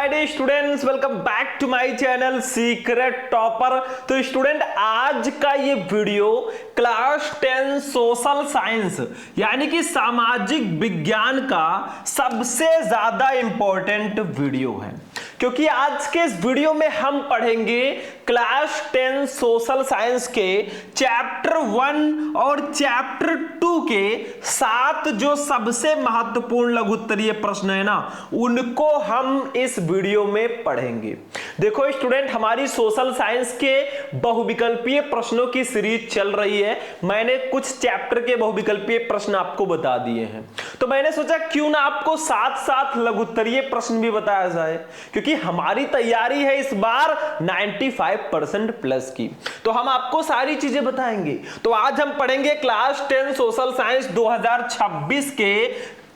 My dear students, welcome back to my channel secret topper. तो student, आज का ये वीडियो क्लास 10 सोशल साइंस यानी कि सामाजिक विज्ञान का सबसे ज्यादा इंपॉर्टेंट वीडियो है, क्योंकि आज के इस वीडियो में हम पढ़ेंगे क्लास 10 सोशल साइंस के चैप्टर 1 और चैप्टर 2 के 7 जो सबसे महत्वपूर्ण लघुत्तरीय प्रश्न है ना, उनको हम इस वीडियो में पढ़ेंगे। देखो स्टूडेंट, हमारी सोशल साइंस के बहुविकल्पीय प्रश्नों की सीरीज चल रही है। मैंने कुछ चैप्टर के बहुविकल्पीय प्रश्न आपको बता दिए हैं, तो मैंने सोचा क्यों ना आपको साथ साथ लघुत्तरीय प्रश्न भी बताया जाए, क्योंकि हमारी तैयारी है इस बार 95% प्लस की, तो हम आपको सारी चीजें बताएंगे। तो आज हम पढ़ेंगे क्लास 10 सोशल साइंस 2026 के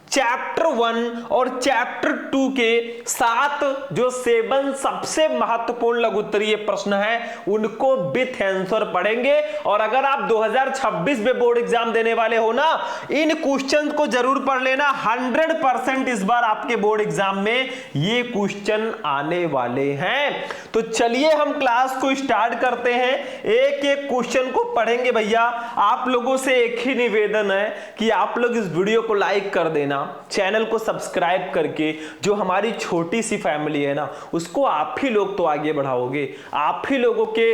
चैप्टर 1 और चैप्टर 2 के 7 जो 7 सबसे महत्वपूर्ण लघुत्तरीय प्रश्न है, उनको विथ आंसर पढ़ेंगे। और अगर आप 2026 में बोर्ड एग्जाम देने वाले हो ना, इन क्वेश्चन को जरूर पढ़ लेना। 100% इस बार आपके बोर्ड एग्जाम में ये क्वेश्चन आने वाले हैं। तो चलिए हम क्लास को स्टार्ट करते हैं, एक एक क्वेश्चन को पढ़ेंगे। भैया आप लोगों से एक ही निवेदन है कि आप लोग इस वीडियो को लाइक कर देना, चैनल को सब्सक्राइब करके जो हमारी छोटी सी फैमिली है ना, उसको आप ही लोग तो आगे बढ़ाओगे। आप ही लोगों के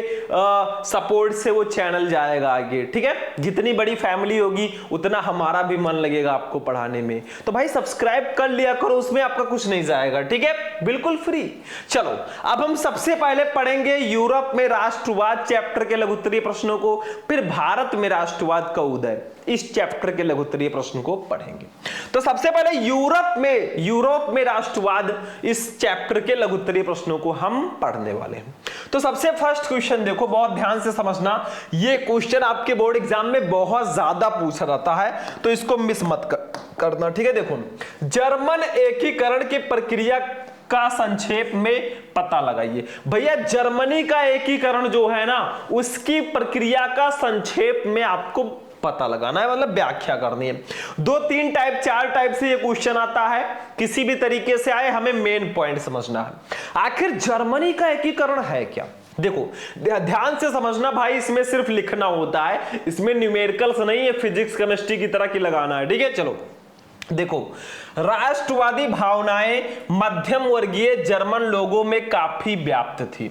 सपोर्ट से वो चैनल जाएगा आगे, ठीक है। जितनी बड़ी फैमिली होगी उतना हमारा भी मन लगेगा आपको पढ़ाने में। तो भाई सब्सक्राइब कर लिया करो, उसमें आपका कुछ नहीं जाएगा, ठीक है, बिल्कुल फ्री। चलो अब हम सबसे पहले पढ़ेंगे यूरोप में राष्ट्रवाद चैप्टर के लघुत्तरीय प्रश्नों को, फिर भारत में राष्ट्रवाद का उदय, इस चैप्टर के लघुत्तरीय प्रश्न को पढ़ेंगे। तो सबसे पहले यूरोप में राष्ट्रवाद, इस चैप्टर के लघुत्तरीय प्रश्नों को हम पढ़ने वाले हैं। तो सबसे फर्स्ट क्वेश्चन देखो, बहुत ध्यान से समझना, ये क्वेश्चन आपके बोर्ड एग्जाम में बहुत ज्यादा पूछा जाता है, तो इसको मिस मत करना, ठीक है। देखो, जर्मन एकीकरण की प्रक्रिया का संक्षेप में पता लगाइए। भैया जर्मनी का एकीकरण जो है ना, उसकी प्रक्रिया का संक्षेप में आपको पता लगाना है, मतलब व्याख्या करनी है। 2, 3 टाइप 4 टाइप से ये क्वेश्चन आता है, किसी भी तरीके से आए, हमें मेन पॉइंट समझना है। आखिर जर्मनी का एकीकरण है क्या? देखो ध्यान से समझना भाई, इसमें सिर्फ लिखना होता है, इसमें न्यूमेरिकल्स नहीं है, फिजिक्स केमिस्ट्री की तरह की लगाना है, ठीक है। चलो देखो, राष्ट्रवादी भावनाएं मध्यम वर्गीय जर्मन लोगों में काफी व्याप्त थी।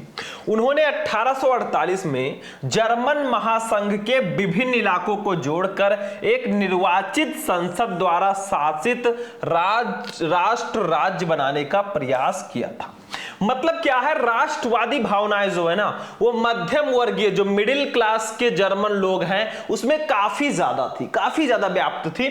उन्होंने 1848 में जर्मन महासंघ के विभिन्न इलाकों को जोड़कर एक निर्वाचित संसद द्वारा शासित राष्ट्र राज्य बनाने का प्रयास किया था। मतलब क्या है, राष्ट्रवादी भावनाएं जो है ना, वो मध्यम वर्गीय जो मिडिल क्लास के जर्मन लोग हैं उसमें काफी ज्यादा थी, काफी ज्यादा व्याप्त थी।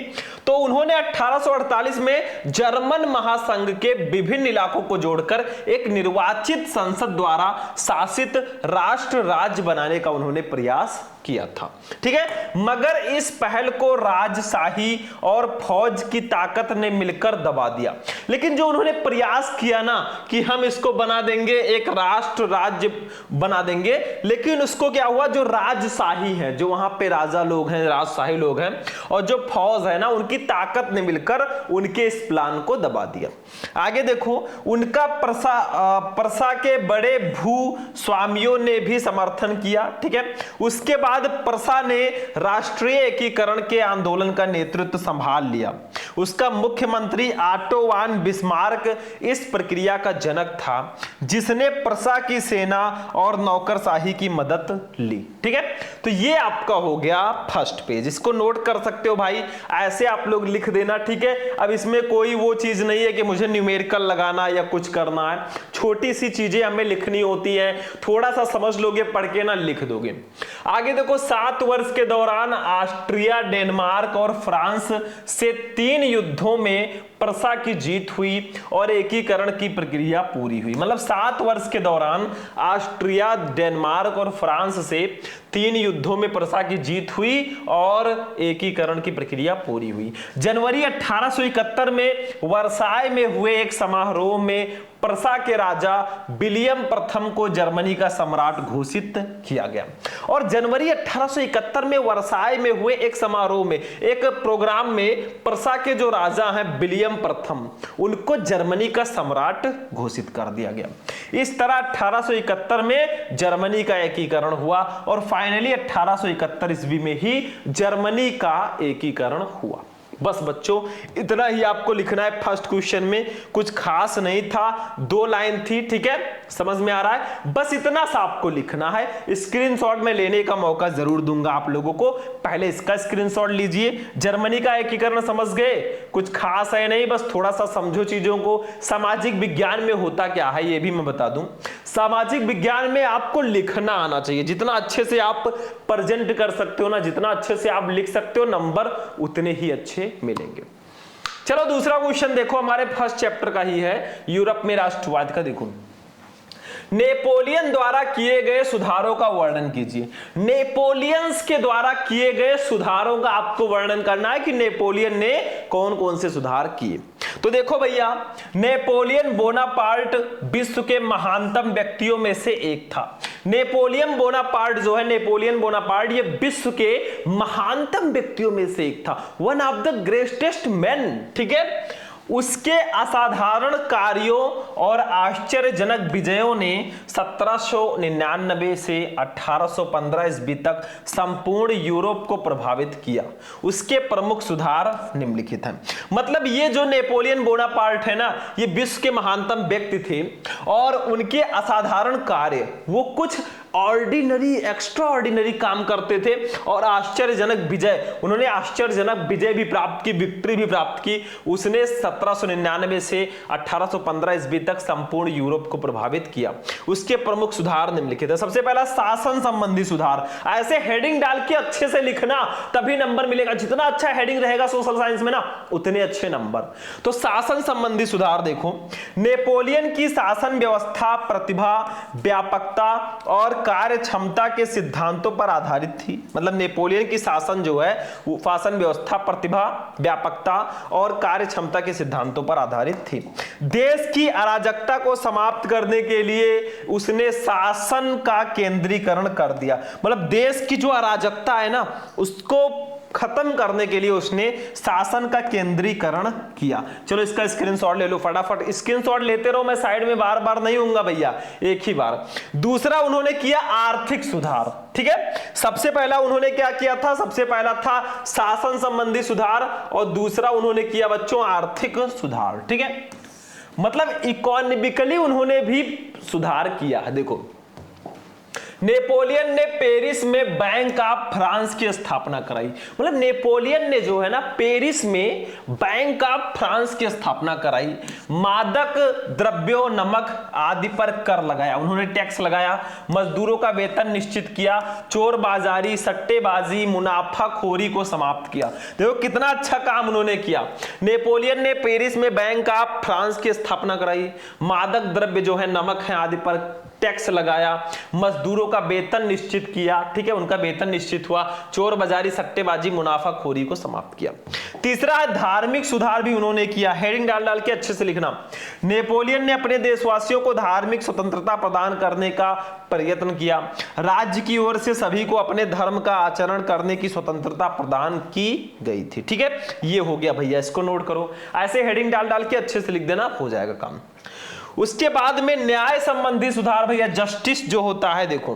तो उन्होंने 1848 में जर्मन महासंघ के विभिन्न इलाकों को जोड़कर एक निर्वाचित संसद द्वारा शासित राष्ट्र राज्य बनाने का उन्होंने प्रयास किया था, ठीक है। मगर इस पहल को राजशाही और फौज की ताकत ने मिलकर दबा दिया। लेकिन जो उन्होंने प्रयास किया ना कि हम इसको बना देंगे, एक राष्ट्र राज्य बना देंगे, लेकिन उसको क्या हुआ, जो राजशाही है, जो वहां पे राजा लोग हैं, राजशाही लोग हैं, और जो फौज है ना, उनकी ताकत ने मिलकर उनके इस प्लान को दबा दिया। आगे देखो, उनका प्रसा के बड़े भू स्वामियों ने भी समर्थन किया, ठीक है। उसके बाद प्रसा ने राष्ट्रीय एकीकरण के आंदोलन का नेतृत्व संभाल लिया। उसका मुख्यमंत्री ऑटो वान बिस्मार्क इस प्रक्रिया का जनक था, जिसने प्रसा की सेना और नौकरशाही की मदद ली, ठीक है। तो ये आपका हो गया फर्स्ट पेज, इसको नोट कर सकते हो भाई, ऐसे आप लोग लिख देना, ठीक है। अब इसमें कोई वो चीज नहीं है कि मुझे न्यूमेरिकल लगाना या कुछ करना है, छोटी सी चीजें हमें लिखनी होती है, थोड़ा सा समझ लोगे, पढ़ के ना लिख दोगे। आगे देखो, 7 वर्ष के दौरान ऑस्ट्रिया, डेनमार्क और फ्रांस से 3 युद्धों में प्रसा की जीत हुई और एकीकरण की प्रक्रिया पूरी हुई। मतलब 7 वर्ष के दौरान ऑस्ट्रिया, डेनमार्क और फ्रांस से 3 युद्धों में प्रसा की जीत हुई और एकीकरण की प्रक्रिया पूरी हुई। जनवरी 1871 में वर्साय में हुए एक समारोह में प्रसा के राजा विलियम प्रथम को जर्मनी का सम्राट घोषित किया गया। और जनवरी भाई 1871 में वर्साय में हुए एक समारोह में, एक प्रोग्राम में प्रसा के जो राजा हैं विलियम प्रथम, उनको जर्मनी का सम्राट घोषित कर दिया गया। इस तरह 1871 में जर्मनी का एकीकरण हुआ और फाइनली 1871 ईस्वी में ही जर्मनी का एकीकरण हुआ। बस बच्चों इतना ही आपको लिखना है फर्स्ट क्वेश्चन में, कुछ खास नहीं था, 2 लाइन थी, ठीक है, समझ में आ रहा है, बस इतना सा आपको लिखना है। स्क्रीनशॉट में लेने का मौका जरूर दूंगा आप लोगों को, पहले इसका स्क्रीनशॉट लीजिए। जर्मनी का एकीकरण समझ गए, कुछ खास है नहीं, बस थोड़ा सा समझो चीजों को। सामाजिक विज्ञान में होता क्या है ये भी मैं बता दूं। सामाजिक विज्ञान में आपको लिखना आना चाहिए, जितना अच्छे से आप प्रेजेंट कर सकते हो ना, जितना अच्छे से आप लिख सकते हो, नंबर उतने ही अच्छे मिलेंगे। चलो दूसरा क्वेश्चन देखो, हमारे फर्स्ट चैप्टर का ही है, यूरोप में राष्ट्रवाद का। देखो, नेपोलियन द्वारा किए गए सुधारों का वर्णन कीजिए। नेपोलियंस के द्वारा किए गए सुधारों का आपको वर्णन करना है कि नेपोलियन ने कौन कौन से सुधार किए। तो देखो भैया, नेपोलियन बोनापार्ट विश्व के महानतम व्यक्तियों में से एक था। नेपोलियन बोनापार्ट जो है, नेपोलियन बोनापार्ट, ये विश्व के महानतम व्यक्तियों में से एक था, one of the greatest man, ठीक है। उसके असाधारण कार्यों और आश्चर्यजनक विजयों ने 1799 से 1815 ईस्वी तक संपूर्ण यूरोप को प्रभावित किया। उसके प्रमुख सुधार निम्नलिखित हैं। मतलब ये जो नेपोलियन बोनापार्ट है ना, ये विश्व के महानतम व्यक्ति थे और उनके असाधारण कार्य, वो कुछ ऑर्डिनरी, एक्स्ट्रा ऑर्डिनरी काम करते थे और आश्चर्यजनक विजय, उन्होंने आश्चर्यजनक विजय भी प्राप्त की, विक्ट्री भी प्राप्त की। उसने 1799 से 1815 ईस्वी तक संपूर्ण यूरोप को प्रभावित किया। उसके प्रमुख सुधार निम्नलिखित है। सबसे पहला शासन संबंधी सुधार। ऐसे हेडिंग डाल के अच्छे से लिखना, तभी नंबर मिलेगा। जितना अच्छा हेडिंग रहेगा सोशल साइंस में ना, उतने अच्छे नंबर। तो शासन संबंधी सुधार देखो, नेपोलियन की शासन व्यवस्था प्रतिभा, व्यापकता और कार्य क्षमता के सिद्धांतों पर आधारित थी। मतलब नेपोलियन की शासन जो है, वो शासन व्यवस्था प्रतिभा, व्यापकता और कार्य क्षमता के सिद्धांतों पर आधारित थी। देश की अराजकता को समाप्त करने के लिए उसने शासन का केंद्रीकरण कर दिया। मतलब देश की जो अराजकता है ना, उसको खत्म करने के लिए उसने शासन का केंद्रीकरण किया। चलो इसका स्क्रीनशॉट ले लो फटाफट, स्क्रीनशॉट लेते रहो, मैं साइड में बार बार नहीं हूंगा भैया, एक ही बार। दूसरा उन्होंने किया आर्थिक सुधार, ठीक है। सबसे पहला उन्होंने क्या किया था? सबसे पहला था शासन संबंधी सुधार और दूसरा उन्होंने किया बच्चों आर्थिक सुधार, ठीक है। मतलब इकोनॉमिकली उन्होंने भी सुधार किया है। देखो, नेपोलियन ने पेरिस में बैंक ऑफ फ्रांस की स्थापना कराई। मतलब नेपोलियन ने जो है ना, पेरिस में बैंक ऑफ फ्रांस की स्थापना कराई। मादक द्रव्यों, नमक आदि पर कर लगाया, उन्होंने टैक्स लगाया। मजदूरों का वेतन निश्चित किया। चोर बाजारी, सट्टेबाजी, मुनाफाखोरी को समाप्त किया। देखो कितना अच्छा काम उन्होंने किया। नेपोलियन ने पेरिस में बैंक ऑफ फ्रांस की स्थापना कराई। मादक द्रव्य जो है, नमक है, आदि पर टैक्स लगाया। मजदूरों का वेतन निश्चित किया, ठीक है, उनका वेतन निश्चित हुआ। चोर बाजारी, सट्टेबाजी, मुनाफाखोरी को समाप्त किया। तीसरा है धार्मिक सुधार भी उन्होंने किया। हेडिंग डाल डाल के अच्छे से लिखना। नेपोलियन ने अपने देशवासियों को धार्मिक स्वतंत्रता प्रदान करने का प्रयत्न किया। राज्य की ओर से सभी को अपने धर्म का आचरण करने की स्वतंत्रता प्रदान की गई थी, ठीक है। ये हो गया भैया, इसको नोट करो। ऐसे हेडिंग डाल डाल के अच्छे से लिख देना, हो जाएगा काम। उसके बाद में न्याय संबंधी सुधार भैया, जस्टिस जो होता है। देखो,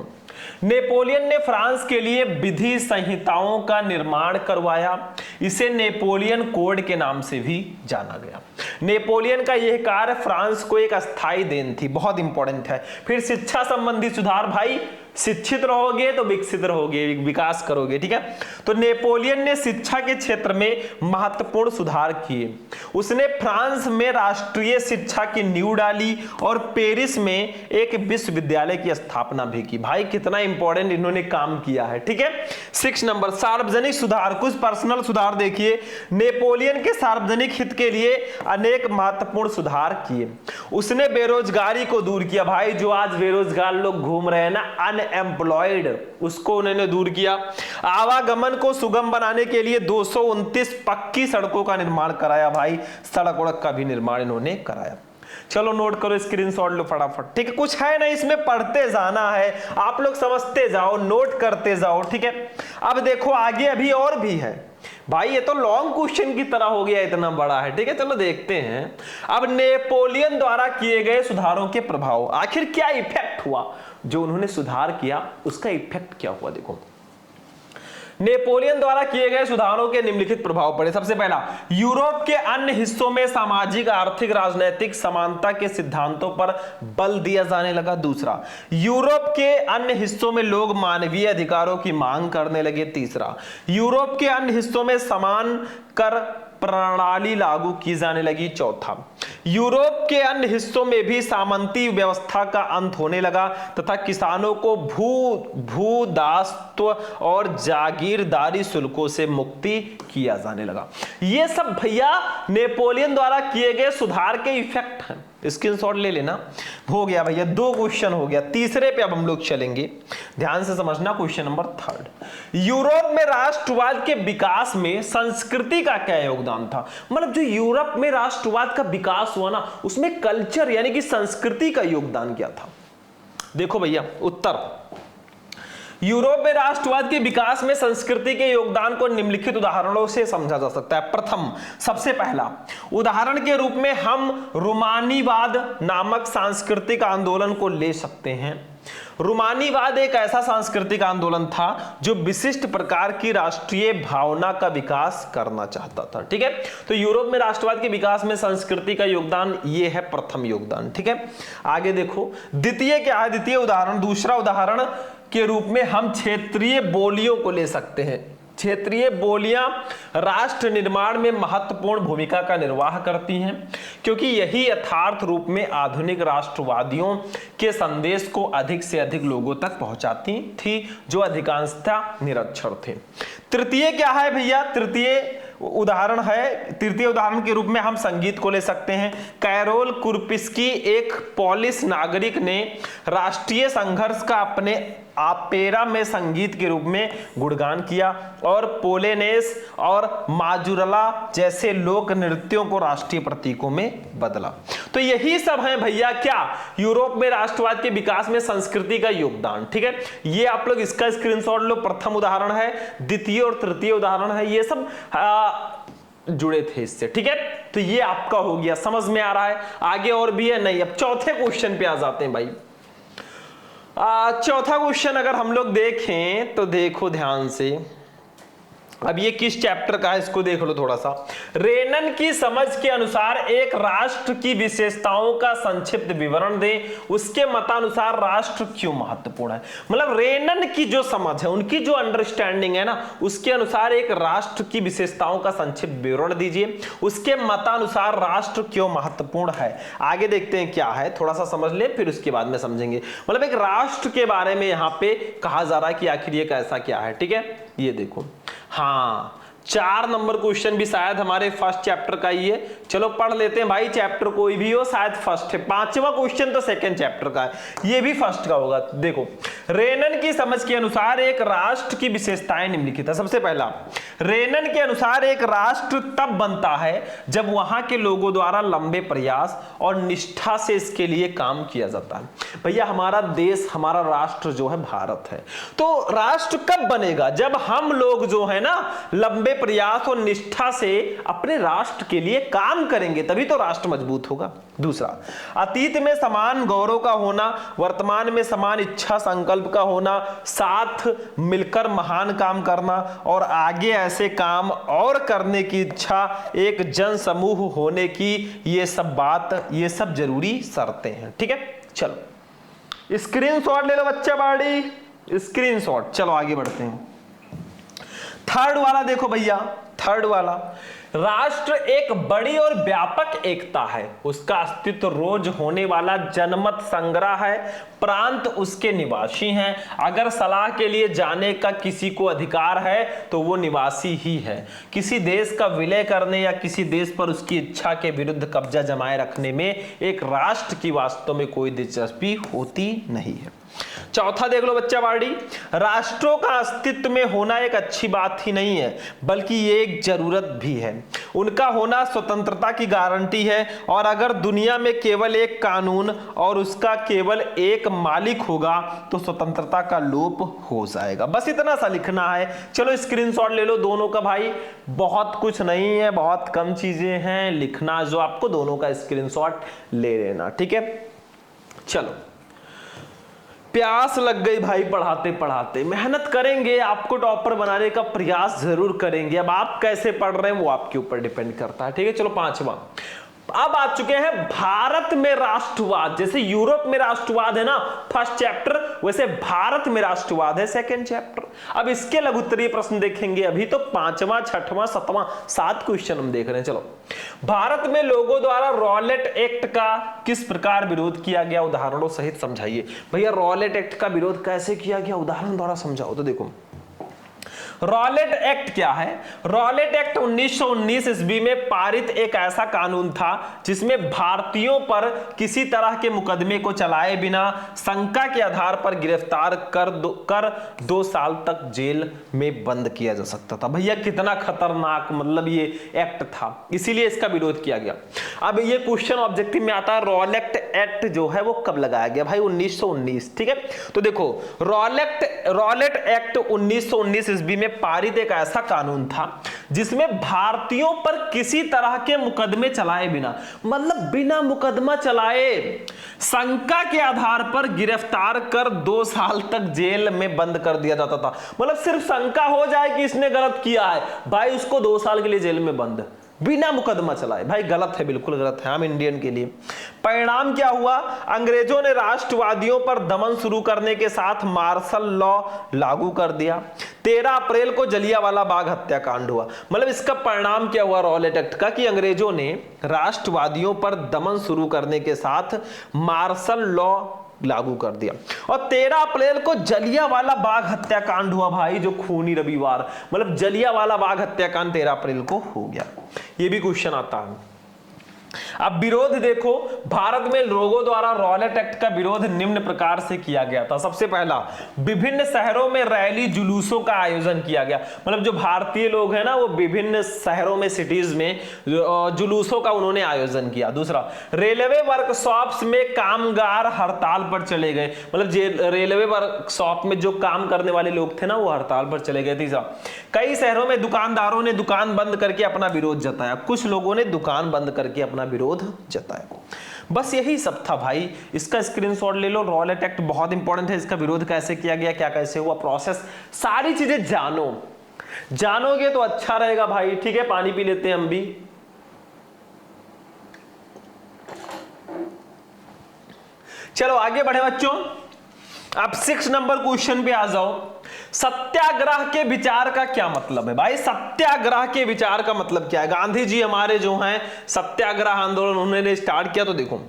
नेपोलियन ने फ्रांस के लिए विधि संहिताओं का निर्माण करवाया। इसे नेपोलियन कोड के नाम से भी जाना गया। नेपोलियन का यह कार्य फ्रांस को एक अस्थायी देन थी, बहुत इंपॉर्टेंट है। फिर शिक्षा संबंधी सुधार भाई, शिक्षित रहोगे तो विकसित रहोगे, विकास करोगे, ठीक है। तो नेपोलियन ने शिक्षा के क्षेत्र में महत्वपूर्ण सुधार किए। उसने फ्रांस में राष्ट्रीय शिक्षा की नींव डाली और पेरिस में एक विश्वविद्यालय की स्थापना भी की। भाई कितना इंपॉर्टेंट इन्होंने काम किया है, ठीक है। 6 नंबर, सार्वजनिक सुधार। कुछ पर्सनल सुधार देखिए। नेपोलियन के सार्वजनिक हित के लिए अनेक महत्वपूर्ण सुधार किए। उसने बेरोजगारी को दूर किया। भाई जो आज बेरोजगार लोग घूम रहे हैं ना, एम्प्लॉयड, उसको उन्होंने दूर किया। आवागमन को सुगम बनाने के लिए 229 पक्की सड़कों का निर्माण कराया। भाई सड़क वड़क का भी निर्माण इन्होंने कराया। चलो नोट करो, स्क्रीनशॉट लो फटाफट, ठीक है। कुछ है नहीं इसमें, पढ़ते जाना है, आप लोग समझते जाओ, नोट करते जाओ, ठीक है। अब देखो आगे अभी और भी है भाई, ये तो लॉन्ग क्वेश्चन की तरह हो गया, इतना बड़ा है, ठीक है। चलो देखते हैं। अब नेपोलियन द्वारा किए गए सुधारों के प्रभाव, आखिर क्या इफेक्ट हुआ, जो उन्होंने सुधार किया उसका इफेक्ट क्या हुआ। देखो नेपोलियन द्वारा किए गए सुधारों के निम्नलिखित प्रभाव पड़े। सबसे पहला, यूरोप के अन्य हिस्सों में सामाजिक, आर्थिक, राजनीतिक समानता के सिद्धांतों पर बल दिया जाने लगा। दूसरा, यूरोप के अन्य हिस्सों में लोग मानवीय अधिकारों की मांग करने लगे। तीसरा, यूरोप के अन्य हिस्सों में समान कर प्रणाली लागू की जाने लगी। चौथा, यूरोप के अन्य हिस्सों में भी सामंती व्यवस्था का अंत होने लगा तथा किसानों को भूदासत्व और जागीरदारी शुल्कों से मुक्ति किया जाने लगा। ये सब भैया नेपोलियन द्वारा किए गए सुधार के इफेक्ट हैं। स्क्रीनशॉट ले लेना। हो गया भैया, 2 क्वेश्चन हो गया। तीसरे पे अब हम लोग चलेंगे, ध्यान से समझना। क्वेश्चन नंबर 3, यूरोप में राष्ट्रवाद के विकास में संस्कृति का क्या योगदान था। मतलब जो यूरोप में राष्ट्रवाद का विकास हुआ ना, उसमें कल्चर यानी कि संस्कृति का योगदान क्या था। देखो भैया उत्तर, यूरोप में राष्ट्रवाद के विकास में संस्कृति के योगदान को निम्नलिखित उदाहरणों से समझा जा सकता है। प्रथम, सबसे पहला उदाहरण के रूप में हम रूमानीवाद नामक सांस्कृतिक आंदोलन को ले सकते हैं। रूमानीवाद एक ऐसा सांस्कृतिक आंदोलन था जो विशिष्ट प्रकार की राष्ट्रीय भावना का विकास करना चाहता था, ठीक है। तो यूरोप में राष्ट्रवाद के विकास में संस्कृति का योगदान, ये है प्रथम योगदान, ठीक है। आगे देखो, द्वितीय क्या है, द्वितीय उदाहरण, दूसरा उदाहरण के रूप में हम क्षेत्रीय बोलियों को ले सकते हैं। क्षेत्रीय बोलियां राष्ट्र निर्माण में महत्वपूर्ण भूमिका का निर्वाह करती हैं, क्योंकि यही यथार्थ रूप में आधुनिक राष्ट्रवादियों के संदेश को अधिक से अधिक लोगों तक पहुंचाती थी, जो अधिकांशतः निरक्षर थे। तृतीय क्या है भैया, तृतीय उदाहरण के रूप में हम संगीत को ले सकते हैं। कैरोल कुर्पिस्की एक पोलिश नागरिक ने राष्ट्रीय संघर्ष का अपने ऑपेरा में संगीत के रूप में गुणगान किया और पोलेनेस और माजुरला जैसे लोक नृत्यों को राष्ट्रीय प्रतीकों में बदला। तो यही सब है भैया क्या, यूरोप में राष्ट्रवाद के विकास में संस्कृति का योगदान, ठीक है। ये आप लोग इसका स्क्रीनशॉट लो, प्रथम उदाहरण है, द्वितीय और तृतीय उदाहरण है, ये सब जुड़े थे इससे, ठीक है। तो ये आपका हो गया, समझ में आ रहा है। आगे और भी है नहीं। अब चौथे क्वेश्चन पे आ जाते हैं भाई। चौथा क्वेश्चन अगर हम लोग देखें तो देखो ध्यान से, अब ये किस चैप्टर का है इसको देख लो थोड़ा सा। रेनन की समझ के अनुसार एक राष्ट्र की विशेषताओं का संक्षिप्त विवरण दें, उसके मतानुसार राष्ट्र क्यों महत्वपूर्ण है। मतलब रेनन की जो समझ है, उनकी जो अंडरस्टैंडिंग है ना, उसके अनुसार एक राष्ट्र की विशेषताओं का संक्षिप्त विवरण दीजिए, उसके मतानुसार राष्ट्र क्यों महत्वपूर्ण है। आगे देखते हैं क्या है, थोड़ा सा समझ ले फिर उसके बाद में समझेंगे। मतलब एक राष्ट्र के बारे में यहाँ पे कहा जा रहा है कि आखिर ये कैसा क्या है, ठीक है। ये देखो, हाँ 4 नंबर क्वेश्चन भी शायद हमारे फर्स्ट चैप्टर का ही है। चलो पढ़ लेते हैं भाई, चैप्टर कोई भी हो, शायद फर्स्ट है। 5वां क्वेश्चन तो सेकंड चैप्टर का है, ये भी फर्स्ट का होगा। देखो, रेनन की समझ के अनुसार एक राष्ट्र की विशेषताएं निम्नलिखित है। सबसे पहला, रेनन के अनुसार एक राष्ट्र तब बनता है जब वहां के लोगों द्वारा लंबे प्रयास और निष्ठा से इसके लिए काम किया जाता है। भैया हमारा देश, हमारा राष्ट्र जो है भारत है, तो राष्ट्र कब बनेगा, जब हम लोग जो है ना लंबे प्रयास और निष्ठा से अपने राष्ट्र के लिए काम करेंगे, तभी तो राष्ट्र मजबूत होगा। दूसरा, अतीत में समान गौरव का होना, वर्तमान में समान इच्छा संकल्प का होना, साथ मिलकर महान काम करना और आगे ऐसे काम और करने की इच्छा, एक जन समूह होने की, ये सब जरूरी शर्तें हैं, ठीक है। चलो स्क्रीनशॉट ले लो बच्चा बाड़ी, स्क्रीनशॉट। चलो आगे बढ़ते हैं। थर्ड वाला देखो भैया, थर्ड वाला, राष्ट्र एक बड़ी और व्यापक एकता है, उसका अस्तित्व रोज होने वाला जनमत संग्रह है, प्रांत उसके निवासी हैं, अगर सलाह के लिए जाने का किसी को अधिकार है तो वो निवासी ही है, किसी देश का विलय करने या किसी देश पर उसकी इच्छा के विरुद्ध कब्जा जमाए रखने में एक राष्ट्र की वास्तव में कोई दिलचस्पी होती नहीं है। चौथा देख लो बच्चा बाड़ी, राष्ट्रों का अस्तित्व में होना एक अच्छी बात ही नहीं है बल्कि ये एक जरूरत भी है। उनका होना स्वतंत्रता की गारंटी है और अगर दुनिया में केवल एक कानून और उसका केवल एक मालिक होगा तो स्वतंत्रता का लोप हो जाएगा। बस इतना सा लिखना है। चलो स्क्रीनशॉट ले लो दोनों का भाई, बहुत कुछ नहीं है, बहुत कम चीजें हैं, लिखना जो आपको दोनों का स्क्रीनशॉट ले लेना, ठीक है। चलो, प्यास लग गई भाई पढ़ाते पढ़ाते, मेहनत करेंगे, आपको टॉपर बनाने का प्रयास जरूर करेंगे। अब आप कैसे पढ़ रहे हैं वो आपके ऊपर डिपेंड करता है, ठीक है। चलो पांचवा, अब आ चुके हैं भारत में राष्ट्रवाद। जैसे यूरोप में राष्ट्रवाद है ना फर्स्ट चैप्टर, वैसे भारत में राष्ट्रवाद है सेकंड चैप्टर। अब इसके लघुत्तरीय प्रश्न देखेंगे। अभी तो पांचवा, छठवां, सतवां, 7 क्वेश्चन हम देख रहे हैं। चलो, भारत में लोगों द्वारा रॉलेट एक्ट का किस प्रकार विरोध किया गया, उदाहरणों सहित समझाइए। भैया रॉलेट एक्ट का विरोध कैसे किया गया, उदाहरण द्वारा समझाओ। तो देखो, रॉलेट एक्ट क्या है? रॉलेट एक्ट 1919 ईस्वी में पारित एक ऐसा कानून था जिसमें भारतीयों पर किसी तरह के मुकदमे को चलाए बिना शंका के आधार पर गिरफ्तार कर 2 साल तक जेल में बंद किया जा सकता था। भैया कितना खतरनाक मतलब ये एक्ट था, इसीलिए इसका विरोध किया गया। अब ये क्वेश्चन ऑब्जेक्टिव में आता है, रॉलेट एक्ट जो है वो कब लगाया गया? भाई 1919, ठीक है। तो देखो, रॉलेट एक्ट 1919 ईस्वी में पारित एक ऐसा कानून था जिसमें भारतीयों पर किसी तरह के मुकदमे चलाए बिना, मतलब बिना मुकदमा चलाए शंका के आधार पर गिरफ्तार कर 2 साल तक जेल में बंद कर दिया जाता था। मतलब सिर्फ शंका हो जाए कि इसने गलत किया है, भाई उसको 2 साल के लिए जेल में बंद, बिना मुकदमा चलाए। भाई गलत है, बिल्कुल गलत है, हम इंडियन के लिए। परिणाम क्या हुआ? अंग्रेजों ने राष्ट्रवादियों पर दमन शुरू करने के साथ मार्शल लॉ लागू कर दिया। 13 अप्रैल को जलियांवाला बाग हत्याकांड हुआ। मतलब इसका परिणाम क्या हुआ रॉलेट एक्ट का, कि अंग्रेजों ने राष्ट्रवादियों पर दमन शुरू करने के साथ मार्शल लॉ लागू कर दिया। और 13 अप्रैल को जलियांवाला बाग हत्याकांड हुआ भाई, जो खूनी रविवार, मतलब जलियांवाला बाग हत्याकांड 13 अप्रैल को हो गया। ये भी क्वेश्चन आता है। अब विरोध देखो, भारत में लोगों द्वारा रॉलेट एक्ट का विरोध निम्न प्रकार से किया गया था। सबसे पहला, विभिन्न शहरों में रैली जुलूसों का आयोजन किया गया। मतलब जो भारतीय लोग हैं ना, वो विभिन्न शहरों में, सिटीज में जुलूसों का उन्होंने आयोजन किया। दूसरा, रेलवे वर्कशॉप्स में कामगार हड़ताल पर चले गए। मतलब रेलवे वर्कशॉप में जो काम करने वाले लोग थे ना, वो हड़ताल पर चले गए। तीसरा, कई शहरों में दुकानदारों ने दुकान बंद करके अपना विरोध जताया। कुछ लोगों ने दुकान बंद करके अपना विरोध जताया। बस यही सब था भाई, इसका स्क्रीनशॉट ले लो। रॉलेट एक्ट बहुत इंपॉर्टेंट है, इसका विरोध कैसे किया गया, क्या कैसे हुआ, प्रोसेस, सारी चीजें जानोगे तो अच्छा रहेगा भाई, ठीक है। पानी पी लेते हैं हम भी। चलो आगे बढ़े बच्चों, अब 6 नंबर क्वेश्चन पे आ जाओ। सत्याग्रह के विचार का क्या मतलब है? भाई सत्याग्रह के विचार का मतलब क्या है? गांधी जी हमारे जो हैं सत्याग्रह आंदोलन उन्होंने स्टार्ट किया। तो देखो,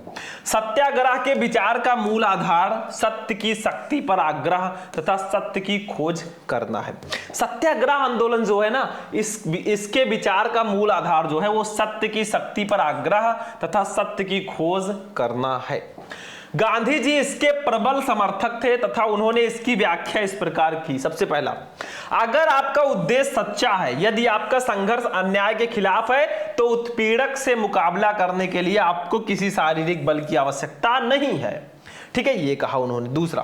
सत्याग्रह के विचार का मूल आधार सत्य की शक्ति पर आग्रह तथा सत्य की खोज करना है। सत्याग्रह आंदोलन जो है ना, इसके विचार का मूल आधार जो है वो सत्य की शक्ति पर आग्रह तथा सत्य की खोज करना है। गांधी जी इसके प्रबल समर्थक थे तथा उन्होंने इसकी व्याख्या इस प्रकार की। सबसे पहला, अगर आपका उद्देश्य सच्चा है, यदि आपका संघर्ष अन्याय के खिलाफ है, तो उत्पीड़क से मुकाबला करने के लिए आपको किसी शारीरिक बल की आवश्यकता नहीं है, ठीक है, ये कहा उन्होंने। दूसरा,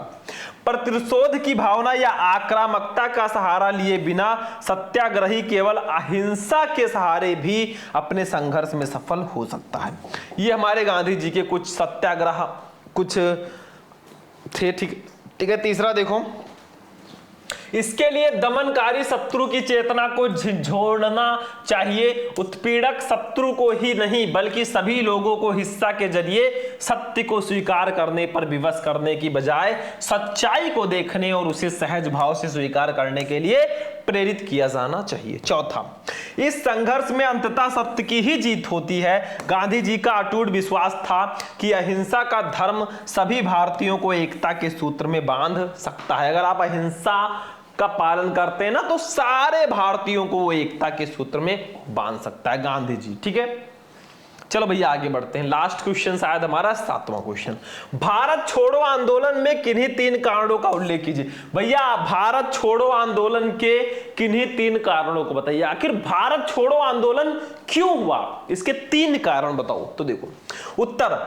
प्रतिशोध की भावना या आक्रामकता का सहारा लिए बिना सत्याग्रही केवल अहिंसा के सहारे भी अपने संघर्ष में सफल हो सकता है। ये हमारे गांधी जी के कुछ सत्याग्रह कुछ थे, ठीक है। तीसरा देखो, इसके लिए दमनकारी शत्रु की चेतना को झिझोड़ना चाहिए। उत्पीड़क शत्रु को ही नहीं बल्कि सभी लोगों को हिंसा के जरिए सत्य को स्वीकार करने पर विवश करने की बजाय सच्चाई को देखने और उसे सहज भाव से स्वीकार करने के लिए प्रेरित किया जाना चाहिए। चौथा, इस संघर्ष में अंततः सत्य की ही जीत होती है। गांधी जी का अटूट विश्वास था कि अहिंसा का धर्म सभी भारतीयों को एकता के सूत्र में बांध सकता है। अगर आप अहिंसा का पालन करते हैं ना, तो सारे भारतीयों को वो एकता के सूत्र में बांध सकता है गांधी जी, ठीक है। चलो भैया आगे बढ़ते हैं। लास्ट क्वेश्चन शायद हमारा 7वां क्वेश्चन, भारत छोड़ो आंदोलन में किन्हीं 3 कारणों का उल्लेख कीजिए। भैया भारत छोड़ो आंदोलन के किन्हीं 3 कारणों को बताइए। आखिर भारत छोड़ो आंदोलन क्यों हुआ, इसके 3 कारण बताओ। तो देखो उत्तर,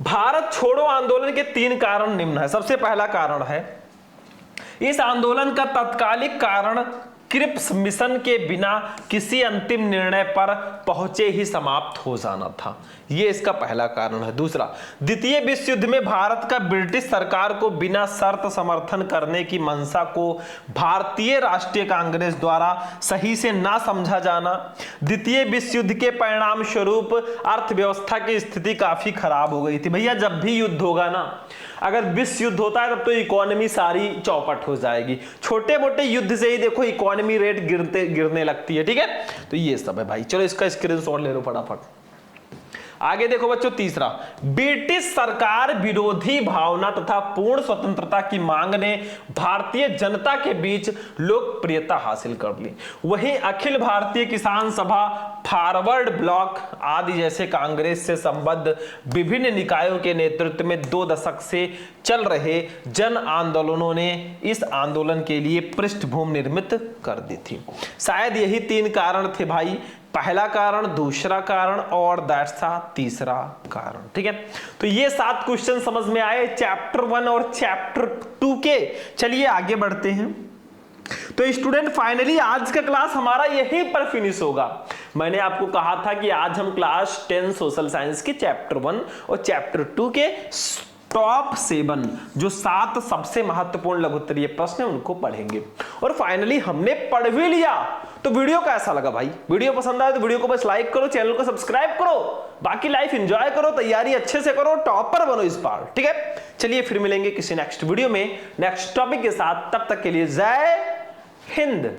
भारत छोड़ो आंदोलन के 3 कारण निम्न है। सबसे पहला कारण है, इस आंदोलन का तत्कालिक कारण क्रिप्स मिशन के बिना किसी अंतिम निर्णय पर पहुंचे ही समाप्त हो जाना था। यह इसका पहला कारण है। दूसरा, द्वितीय विश्व युद्ध में भारत का ब्रिटिश सरकार को बिना शर्त समर्थन करने की मंशा को भारतीय राष्ट्रीय कांग्रेस द्वारा सही से ना समझा जाना। द्वितीय विश्व युद्ध के परिणाम स्वरूप अर्थव्यवस्था की स्थिति काफी खराब हो गई थी। भैया जब भी युद्ध होगा ना, अगर विश्व युद्ध होता है तब तो इकोनॉमी सारी चौपट हो जाएगी। छोटे मोटे युद्ध से ही देखो इकोनॉमी रेट गिरने लगती है। ठीक है, तो ये सब है भाई। चलो इसका स्क्रीनशॉट ले लो फटाफट। आगे देखो बच्चों, तीसरा, ब्रिटिश सरकार विरोधी भावना तथा पूर्ण स्वतंत्रता की मांग ने भारतीय जनता के बीच लोकप्रियता हासिल कर ली। वहीं अखिल भारतीय किसान सभा, फॉरवर्ड ब्लॉक आदि जैसे कांग्रेस से संबद्ध विभिन्न निकायों के नेतृत्व में 2 दशक से चल रहे जन आंदोलनों ने इस आंदोलन के लिए पृष्ठभूमि निर्मित कर दी थी। शायद यही 3 कारण थे भाई, पहला कारण, दूसरा कारण और दैट्स तीसरा कारण। ठीक है, तो ये 7 क्वेश्चन समझ में आए चैप्टर 1 और चैप्टर 2 के। चलिए आगे बढ़ते हैं। तो स्टूडेंट फाइनली आज का क्लास हमारा यहीं पर फिनिश होगा। मैंने आपको कहा था कि आज हम क्लास 10 सोशल साइंस के चैप्टर 1 और चैप्टर 2 के टॉप 7 जो 7 सबसे महत्वपूर्ण लघुत्तरीय प्रश्न है उनको पढ़ेंगे। और फाइनली हमने पढ़ भी लिया। तो वीडियो कैसा लगा भाई? वीडियो पसंद आए तो वीडियो को बस लाइक करो, चैनल को सब्सक्राइब करो, बाकी लाइफ एंजॉय करो, तैयारी अच्छे से करो, टॉपर बनो इस बार। ठीक है, चलिए फिर मिलेंगे किसी नेक्स्ट वीडियो में नेक्स्ट टॉपिक के साथ। तब तक के लिए जय हिंद।